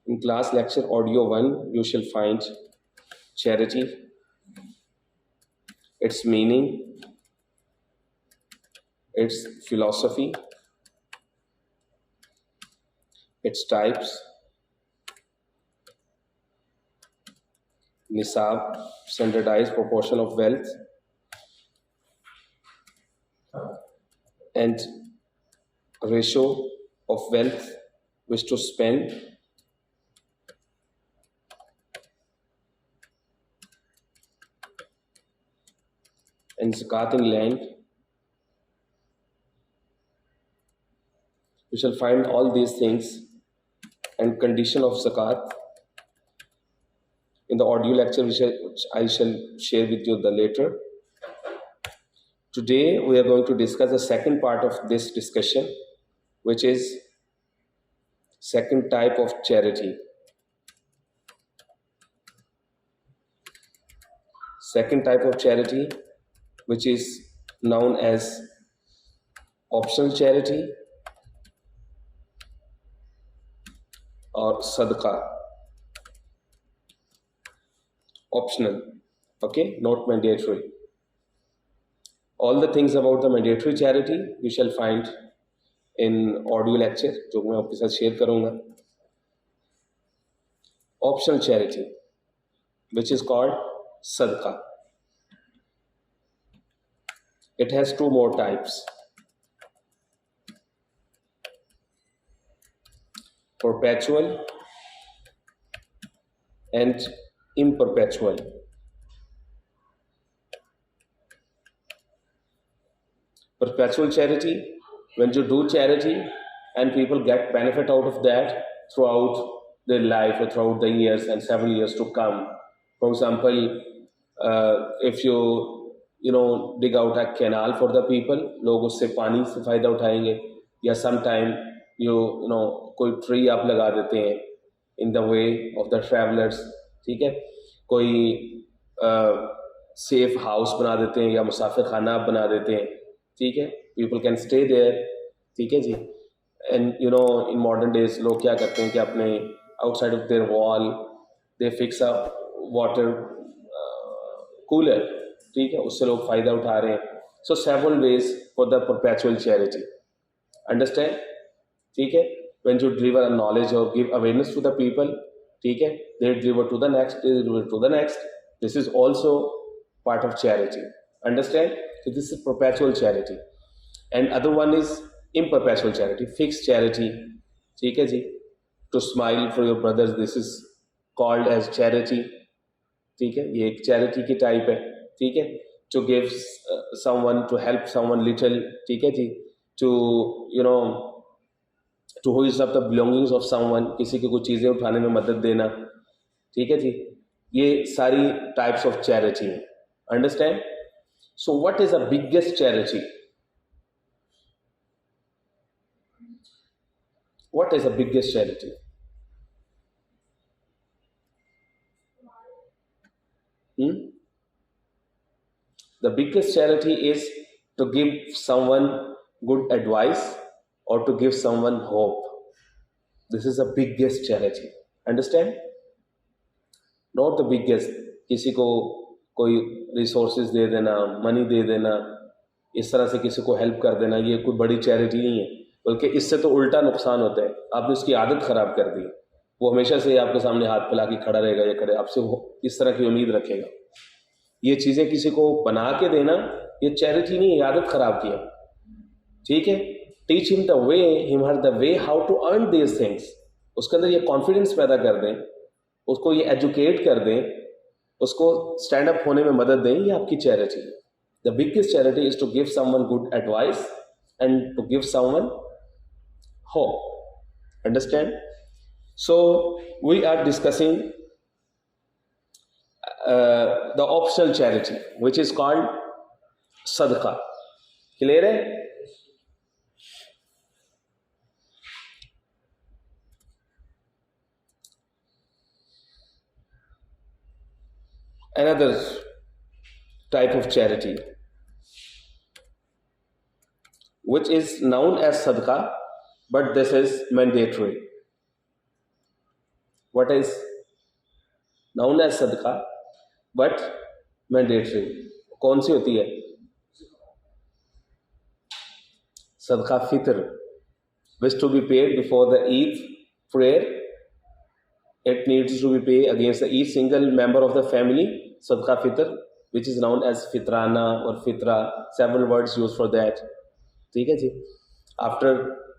In class lecture audio 1, you shall find charity, its meaning, its philosophy, its types, nisab, standardized proportion of wealth, and ratio of wealth which to spend, and zakat in land. You shall find all these things and condition of zakat in the audio lecture which I shall share with you the later. Today we are going to discuss the second part of this discussion, which is second type of charity. Second type of charity, which is known as optional charity or sadaqah. Optional, okay, not mandatory. All the things about the mandatory charity you shall find in audio lecture जो मैं आपके साथ share करूँगा. Optional charity, which is called sadaqah. It has two more types: perpetual and imperpetual. Perpetual charity, when you do charity and people get benefit out of that throughout their life or throughout the years and several years to come. For example, if you know dig out a canal for the people, लोग उससे पानी से फायदा उठाएंगे, या sometime you know कोई tree आप लगा देते हैं in the way of the travelers, ठीक है, कोई सेफ हाउस बना देते हैं या मुसाफिर खाना आप बना देते हैं, ठीक है, people can stay there, ठीक है जी. And you know in modern days लोग क्या करते हैं कि अपने outside of their wall they fix up water cooler, ठीक है, उससे लोग फायदा उठा रहे हैं. So several ways for the perpetual charity, understand, ठीक है. When you deliver a knowledge or give awareness to the people, ठीक है, they deliver to the next, they deliver to the next. This is also part of charity, understand. So this is perpetual charity. And other one is imperpetual charity, fixed charity, ठीक है जी. To smile for your brothers, this is called as charity, ठीक है, ये एक charity की type है, ठीक है. To give someone, to help someone little, ठीक है जी. To you know to hoist up the belongings of someone, किसी की कोई चीज़ें उठाने में मदद देना, ठीक है जी. ये सारी types of charity हैं, understand. So what is the biggest charity? What is the biggest charity? The biggest charity is to give someone good advice or to give someone hope. This is the biggest charity, understand. Not the biggest, किसी को कोई resources दे देना, money दे देना, इस तरह से किसी को help कर देना, ये कोई बड़ी charity नहीं है, बल्कि इससे तो उल्टा नुकसान होता है. आपने उसकी आदत खराब कर दी, वो हमेशा से आपके सामने हाथ फैला के खड़ा रहेगा, या खड़े आपसे इस तरह की उम्मीद रखेगा. ये चीज़ें किसी को बना के देना ये चैरिटी नहीं है, आदत खराब किया, ठीक है. Teach him the way, him her the way how to earn these things. उसके अंदर ये कॉन्फिडेंस पैदा कर दें, उसको ये एजुकेट कर दें, उसको स्टैंड अप होने में मदद दें, ये आपकी चैरिटी है. The biggest charity is to give someone good advice and to give someone hope, understand. So we are discussing the optional charity, which is called sadaqah. Clear hai? Another type of charity which is known as sadaqah, but this is mandatory. what is known as sadqa but mandatory. कौन सी होती है? sadqa fitr, which to be paid before the Eid prayer. It needs to be paid against each single member of the family. Sadqa fitr, which is known as fitrana or fitra, several words used for that. ठीक है जी. After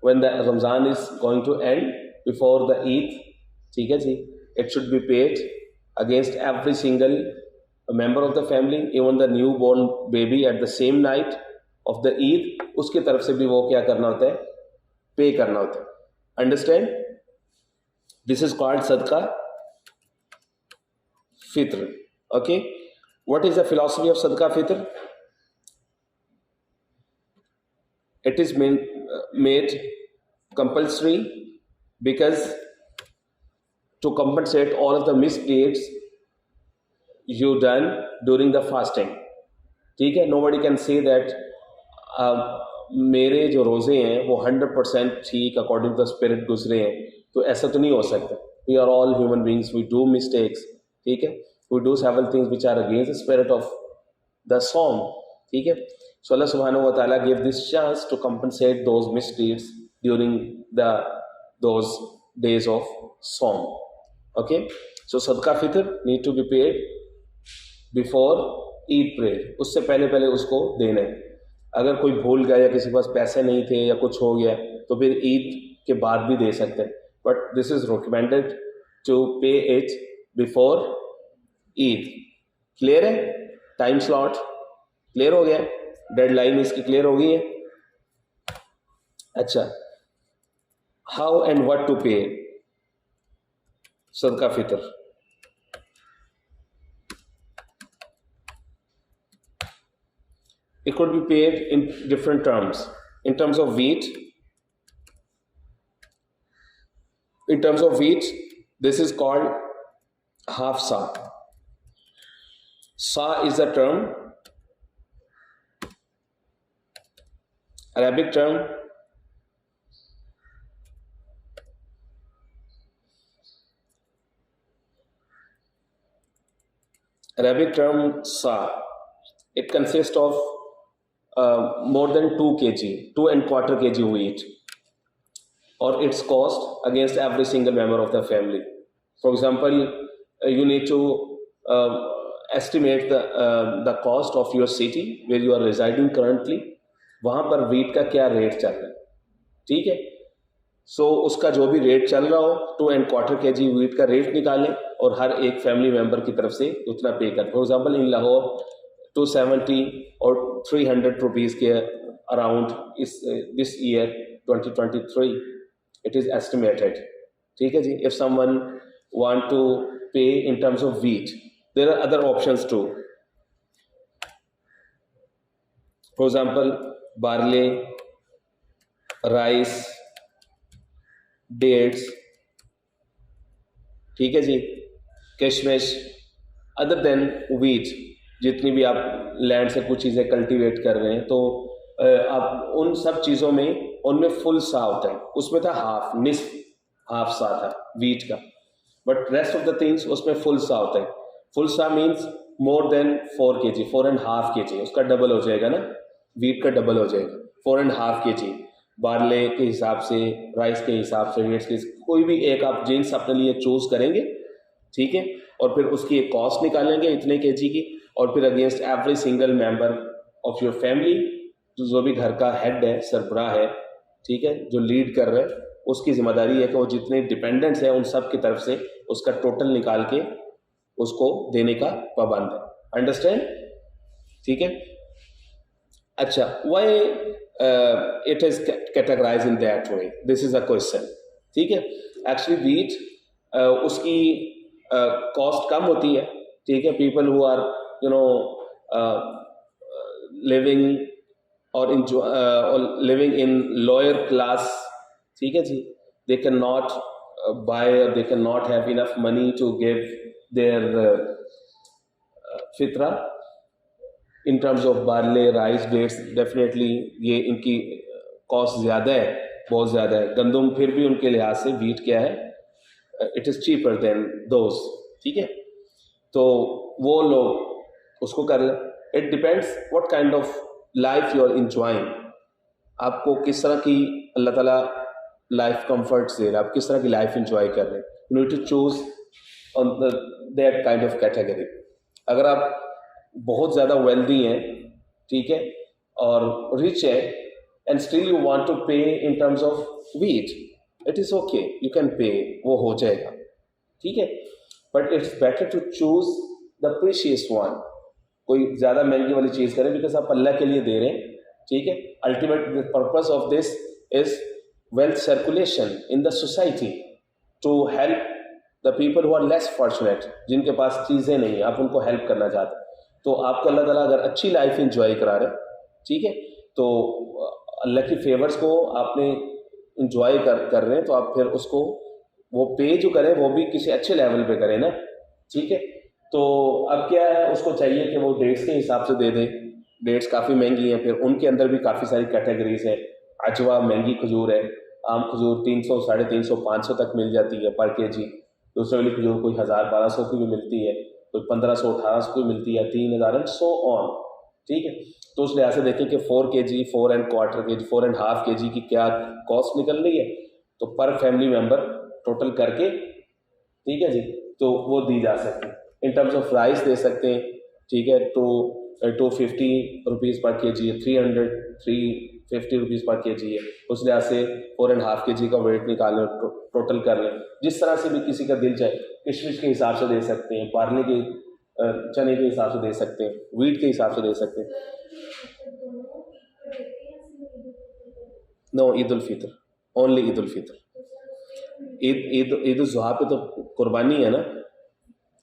when the Ramzan is going to end, before the Eid, ठीक है जी, it should be paid against every single member of the family, even the newborn baby at the same night of the Eid. उसकी तरफ से भी वो क्या करना होता है? पे करना होता है. Understand? This is called sadqa fitr. Okay. What is the philosophy of sadqa fitr? It is made compulsory because to compensate all of the misdeeds you done during the fasting. ठीक है. Nobody can say that मेरे जो रोज़े हैं वो 100% ठीक according to the spirit गुजरे हैं, तो ऐसा तो नहीं हो सकता. We are all human beings, we do mistakes. ठीक है. We do several things which are against the spirit of the सॉम. ठीक है. सो अल्लाह सुब्हानहू व तआला give this chance to compensate those misdeeds during those days of सॉम. Okay. So सदका फितर need to be paid before Eid prayer. उससे पहले पहले उसको देना है. अगर कोई भूल गया या किसी के पास पैसे नहीं थे या कुछ हो गया तो फिर ईद के बाद भी दे सकते हैं. But this is recommended to pay it before Eid. Clear है? टाइम स्लॉट क्लियर हो गया? डेडलाइन इसकी क्लियर हो गई है? अच्छा. हाउ एंड व्हाट टू पे सदका Fitr? It could be paid in different terms. In terms of wheat, this is called half sa. Sa is a term, Arabic term. Sa. It consists of more than 2 kg, 2.25 kg wheat, or its cost against every single member of the family. For example, you need to estimate the cost of your city where you are residing currently. वहाँ पर wheat का क्या rate चल रहा है. ठीक है. सो उसका जो भी रेट चल रहा हो 2.25 kg wheat का रेट निकालें और हर एक फैमिली मेंबर की तरफ से उतना पे करें. फॉर एग्जाम्पल इन लाहौर 270 और 300 रुपीज़ के अराउंड इस this year 2023 it is estimated. ठीक है जी. If someone want to pay in terms of wheat, there are other options too. For example barley, rice, dates. ठीक है जी. किशमिश. अदर देन व्हीट, जितनी भी आप लैंड से कुछ चीज़ें कल्टीवेट कर रहे हैं, तो आप उन सब चीज़ों में उनमें फुल सा होता है. उसमें था हाफ सा था वीट का, but rest of the things उसमें फुल सा होता है. फुल सा means more than 4 kg, 4.5 kg. उसका डबल हो जाएगा ना, वीट का डबल हो जाएगा. 4.5 kg बार्ले के हिसाब से, राइस के हिसाब से, वेट्स के, कोई भी एक आप जीन्स अपने लिए चूज करेंगे. ठीक है. और फिर उसकी एक कॉस्ट निकालेंगे इतने kg की, और फिर against every single member of your family, जो भी घर का हेड है, सरबराह है, ठीक है, जो लीड कर रहे हैं, उसकी जिम्मेदारी है कि वो जितने डिपेंडेंट्स हैं उन सब की तरफ से उसका टोटल निकाल के उसको देने का पाबंद है. अंडरस्टैंड? ठीक है. अच्छा, why it is categorise in that way? This is a question. ठीक है. एक्चुअली वीट उसकी कॉस्ट कम होती है. ठीक है. People who are living or living in lower class, ठीक है जी, they cannot buy, or they cannot have enough money to give their fitra in terms of barley, rice, dates. Definitely ये इनकी कॉस्ट ज़्यादा है, बहुत ज़्यादा है. गंदम फिर भी उनके लिहाज से वीट क्या है, it is cheaper than those. ٹھیک ہے, تو وہ لوگ اس کو کر لیں. It depends what kind of life you are enjoying. آپ کو کس طرح کی اللہ تعالیٰ لائف کمفرٹس دے رہے ہیں, آپ کس طرح کی لائف انجوائے کر رہے ہیں. You need to choose on that kind of category. اگر آپ بہت زیادہ ویلدی ہیں, ٹھیک ہے, اور ریچ ہے, and still you want to pay in terms of wheat, it is okay, you can pay, وہ ہو جائے گا. ٹھیک ہے, but it's better to choose the precious one. کوئی زیادہ مہنگی والی چیز کریں بیکاز آپ اللہ کے لیے دے رہے ہیں. ٹھیک ہے, ultimate purpose of this is wealth circulation in the society to help the people who are less fortunate, جن کے پاس چیزیں نہیں ہیں, آپ ان کو ہیلپ کرنا چاہتے ہیں. تو آپ کو اللہ تعالیٰ اگر اچھی لائف انجوائے کرا رہے ہیں, ٹھیک ہے, تو اللہ کی فیورز کو آپ نے انجوائے کر رہے ہیں, تو آپ پھر اس کو وہ پے جو کریں وہ بھی کسی اچھے لیول پہ کریں نا. ٹھیک ہے, تو اب کیا ہے, اس کو چاہیے کہ وہ ڈیٹس کے حساب سے دے دیں. ڈیٹس کافی مہنگی ہیں, پھر ان کے اندر بھی کافی ساری کیٹیگریز ہیں. عجوا مہنگی کھجور ہے, عام کھجور 300 350 500 تک مل جاتی ہے پر کے جی. دوسرے والی کھجور کوئی 1000 1200 کی بھی ملتی ہے, کوئی 1500 1800 کی ملتی ہے, 3000 اینڈ سو آن. ٹھیک ہے, تو اس لحاظ سے دیکھیں کہ 4 kg 4 اینڈ کوارٹر کے جی 4 اینڈ ہاف کے جی کی کیا کاسٹ نکل رہی ہے, تو پر فیملی ممبر ٹوٹل کر کے, ٹھیک ہے جی, تو وہ دی جا سکتی ہے. ان ٹرمز آف پرائز دے سکتے ہیں. ٹھیک ہے, 250 روپیز پر کے جی ہے, 350 روپیز پر کے جی ہے. اس لحاظ سے 4 اینڈ ہاف کے جی کا ویٹ نکال لیں, ٹوٹل کر لیں. جس طرح سے بھی کسی کا دل چاہے, کشمش کے حساب سے دے سکتے ہیں, پارلے کے چنے کے حساب سے دے سکتے ہیں, ویٹ کے حساب سے دے سکتے ہیں. نو, عید الفطر, اونلی عید الفطر. عید الضحیٰ پہ تو قربانی ہے نا.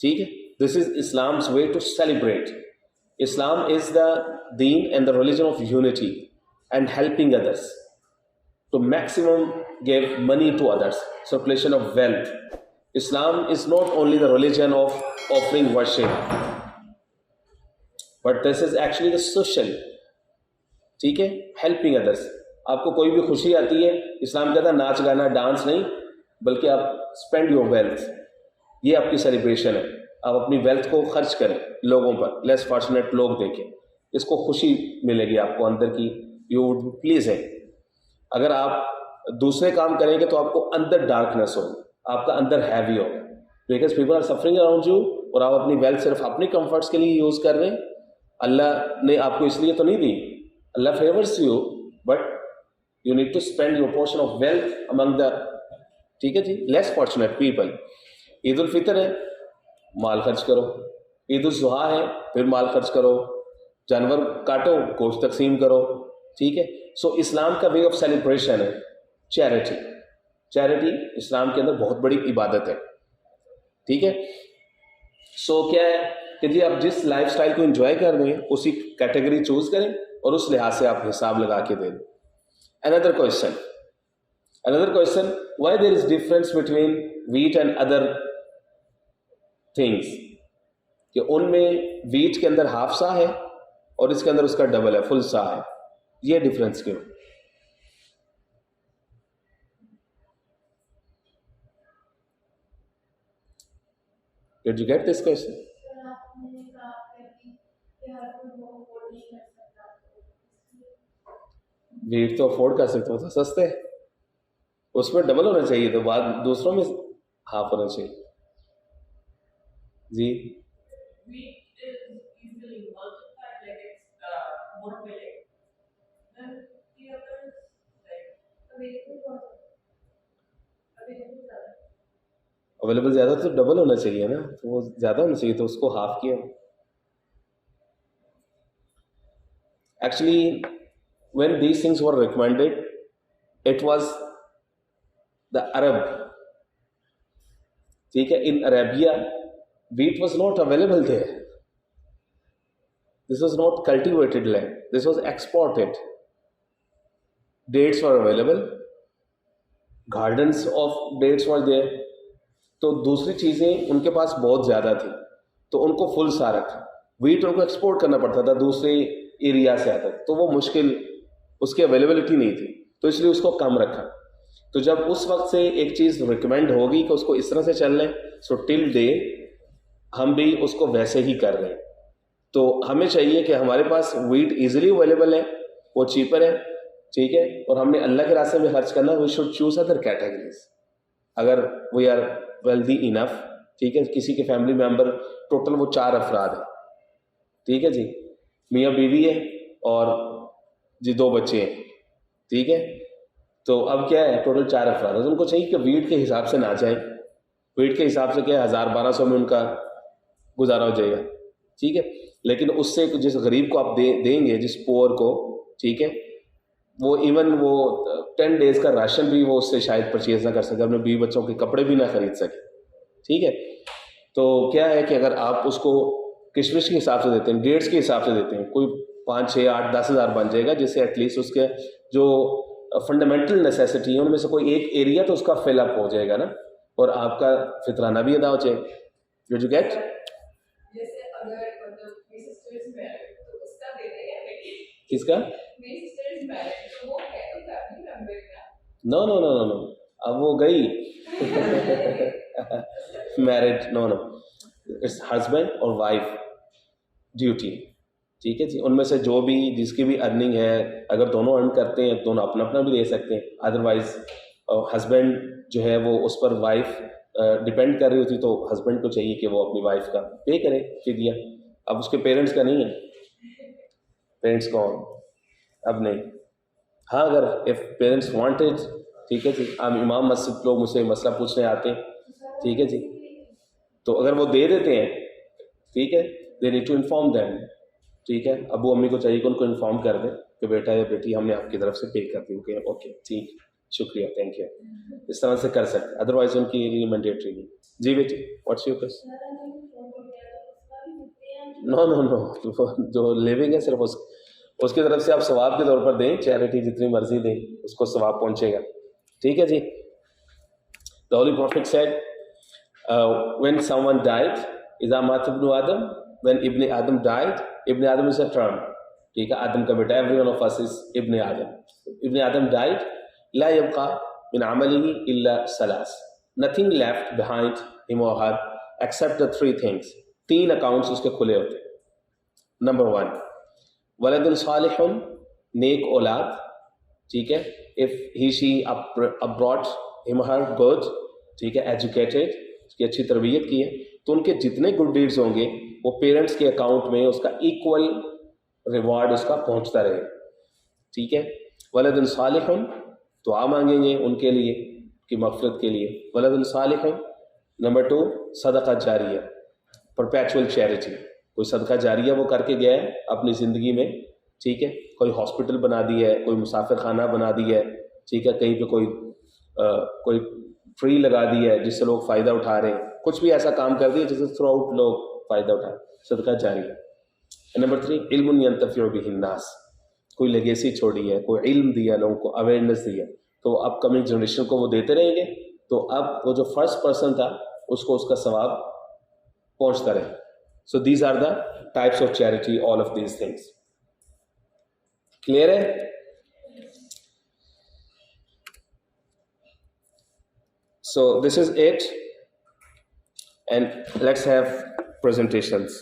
ٹھیک ہے, دس از اسلام's way to celebrate. Islam is the deen and the religion of unity and helping others, to maximum give money to others, circulation of wealth. Islam is not only the religion of offering worship, but this is actually the social, ٹھیک ہے, helping others. آپ کو کوئی بھی خوشی آتی ہے, اسلام کہتا ہے ناچ گانا ڈانس نہیں, بلکہ آپ spend your wealth, یہ آپ کی سیلیبریشن ہے. آپ اپنی ویلتھ کو خرچ کریں لوگوں پر, لیس فارچونیٹ لوگ دیکھیں, اس کو خوشی ملے گی آپ کو اندر کی, یو وڈ پلیز ہے. اگر آپ دوسرے کام کریں گے تو آپ کو اندر ڈارکنیس ہوگی, آپ کا اندر ہیوی ہوگا, because people are suffering around you, اور آپ اپنی ویلتھ صرف اپنی کمفرٹس کے لیے یوز کر رہے ہیں. اللہ نے آپ کو اس لیے تو نہیں دی, Allah favours you, but you need to spend your portion of wealth among the, ٹھیک ہے جی, لیس فارچونیٹ پیپل. عید الفطر ہے, مال خرچ کرو. عید الضحیٰ ہے, پھر مال خرچ کرو, جانور کاٹو, گوشت تقسیم کرو. ٹھیک ہے, سو اسلام کا وے آف سیلیبریشن ہے چیریٹی. چیریٹی اسلام کے اندر بہت بڑی عبادت ہے. ٹھیک ہے, سو کیا ہے کہ جی آپ جس لائف اسٹائل کو انجوائے کر رہے ہیں اسی کیٹیگری چوز کریں, اور اس لحاظ سے آپ حساب لگا کے دیں. Another question, why there is difference between wheat and other things, کہ ان میں ویٹ کے اندر ہاف سا ہے اور اس کے اندر اس کا ڈبل ہے, فل سا ہے, یہ ڈفرینس کیوں؟ Did you get this question? Wheat تو افورڈ کر سکتے ہو تو سستے, اس میں ڈبل ہونا چاہیے, تو بعد دوسروں میں ہاف ہونا چاہیے. جی, اویلیبل زیادہ تو ڈبل ہونا چاہیے نا, تو وہ زیادہ ہونا چاہیے, تو اس کو ہاف کیا. Actually when these things were recommended, it was the Arab. ٹھیک ہے, in Arabia wheat was not available there. This was not cultivated land, this was exported. Dates were available, gardens of dates were there. تو دوسری چیزیں ان کے پاس بہت زیادہ تھی, تو ان کو فل سا رکھا. ویٹ ان کو ایکسپورٹ کرنا پڑتا تھا, دوسرے ایریا سے آتا, تو وہ مشکل, اس کی اویلیبلٹی نہیں تھی, تو اس لیے اس کو کم رکھا. تو جب اس وقت سے ایک چیز ریکمینڈ ہوگی کہ اس کو اس طرح سے چل لیں، سو ٹل ڈے ہم بھی اس کو ویسے ہی کر رہے ہیں. تو ہمیں چاہیے کہ ہمارے پاس ویٹ ایزیلی اویلیبل ہے، وہ چیپر ہے، ٹھیک ہے، اور ہم نے اللہ کے راستے میں خرچ کرنا. We should choose other categories. اگر وی آر ویلدی انف، ٹھیک ہے، کسی کے فیملی ممبر ٹوٹل وہ 4 افراد ہیں، ٹھیک ہے جی، میاں بیوی ہے اور جی 2 بچے ہیں، ٹھیک ہے. تو اب کیا ہے، ٹوٹل 4 افراد ہیں. تو ان کو چاہیے کہ ویٹ کے حساب سے نہ جائیں. ویٹ کے حساب سے کیا ہے 1000-1200 میں ان کا گزارا ہو جائے گا، ٹھیک ہے. لیکن اس سے جس غریب کو آپ دیں گے، جس پور کو، ٹھیک ہے، وہ ایون وہ 10 ڈیز کا راشن بھی وہ اس سے شاید پرچیز نہ کر سکے، اپنے بیوی بچوں کے کپڑے بھی نہ خرید سکے، ٹھیک ہے. تو کیا ہے کہ اگر آپ اس کو کشمش کے حساب سے دیتے ہیں، ڈیٹس کے حساب سے دیتے ہیں، کوئی 5 6 8 10 ہزار بن جائے گا، جس سے ایٹ لیسٹ اس کے جو فنڈامنٹل نیسیسٹی ہے ان میں سے کوئی ایک ایریا تو اس کا فل اپ ہو جائے گا نا، اور آپ کا فطرانہ بھی ادا ہو جائے گا. Did you get? کس کا؟ نو نو نو نو نو، اب وہ گئی married. No no, it's husband اور وائف ڈیوٹی، ٹھیک ہے جی. ان میں سے جو بھی جس کی بھی ارننگ ہے، اگر دونوں ارن کرتے ہیں دونوں اپنا اپنا بھی دے سکتے ہیں. ادروائز ہسبینڈ جو ہے وہ اس پر وائف ڈپینڈ کر رہی ہوتی تو ہسبینڈ کو چاہیے کہ وہ اپنی وائف کا پے کرے فدیہ. اب اس کے پیرنٹس کا نہیں ہے، پیرنٹس کو اب نہیں. ہاں اگر اف پیرنٹس وانٹیڈ، ٹھیک ہے جی. امام مسجد لوگ مجھ سے مسئلہ پوچھنے آتے ہیں، ٹھیک ہے جی، تو اگر وہ دے دیتے ہیں، ٹھیک ہے، they need to inform them, ٹھیک ہے. ابو امی کو چاہیے کہ ان کو انفارم کر دیں کہ بیٹا یا بیٹی ہم نے آپ کی طرف سے پے کر دی. اوکے ٹھیک، شکریہ، تھینک یو. اس طرح سے کر سکتے، ادروائز ان کی لیے مینڈیٹری نہیں. جی بیٹی، واٹس یور کوسچن؟ نو نو نو، جو لیونگ ہے صرف اس کی طرف سے آپ ثواب کے طور پر دیں، چیریٹی جتنی مرضی دیں، اس کو ثواب پہنچے گا، ٹھیک ہے جی. The Holy Prophet said, when someone died, إِذَا مَاتَ ابْنُ آدم, when Ibn Adam died, Ibn Adam is a term, ٹھیک ہے، آدم کا بیٹا. every one of us is Ibn Adam. Ibn Adam died, لا يبقى من عمله إلا ثلاث. Nothing left behind him or her except the 3 things. 3 accounts اس کے کھلے ہوتے. نمبر 1، ولد صالح، نیک اولاد، ٹھیک ہے. if he she brought him or her good، ٹھیک ہے، ایجوکیٹڈ، اس کی اچھی تربیت کی ہے، تو ان کے جتنے گڈ ڈیڈز ہوں گے وہ پیرنٹس کے اکاؤنٹ میں اس کا ایکول ریوارڈ اس کا پہنچتا رہے، ٹھیک ہے. ولد صالح، دعا مانگیں گے ان کے لیے کی مغفرت کے لیے. ولد صالح. نمبر 2، صدقہ جاریہ، پرپیچول چیریٹی. کوئی صدقہ جاریہ وہ کر کے گیا ہے اپنی زندگی میں، ٹھیک ہے، کوئی ہاسپٹل بنا دی ہے، کوئی مسافر خانہ بنا دی ہے، ٹھیک ہے، کہیں پہ کوئی ٹری لگا دی ہے جس سے لوگ فائدہ اٹھا رہے ہیں، کچھ بھی ایسا کام کر دیا جس سے تھرو آؤٹ لوگ فائدہ اٹھائیں، صدقہ جاریہ. نمبر 3، علم ینتفع بہ الناس، کوئی لیگیسی چھوڑی ہے، کوئی علم دیا لوگوں کو، اویئرنیس دیا، تو اپ کمنگ جنریشن کو وہ دیتے رہیں گے، تو اب وہ جو فرسٹ پرسن تھا اس کو اس کا ثواب پہنچتا رہے. So these are the types of charity, all of these things. Clear ہے؟ So this is it, and let's have presentations.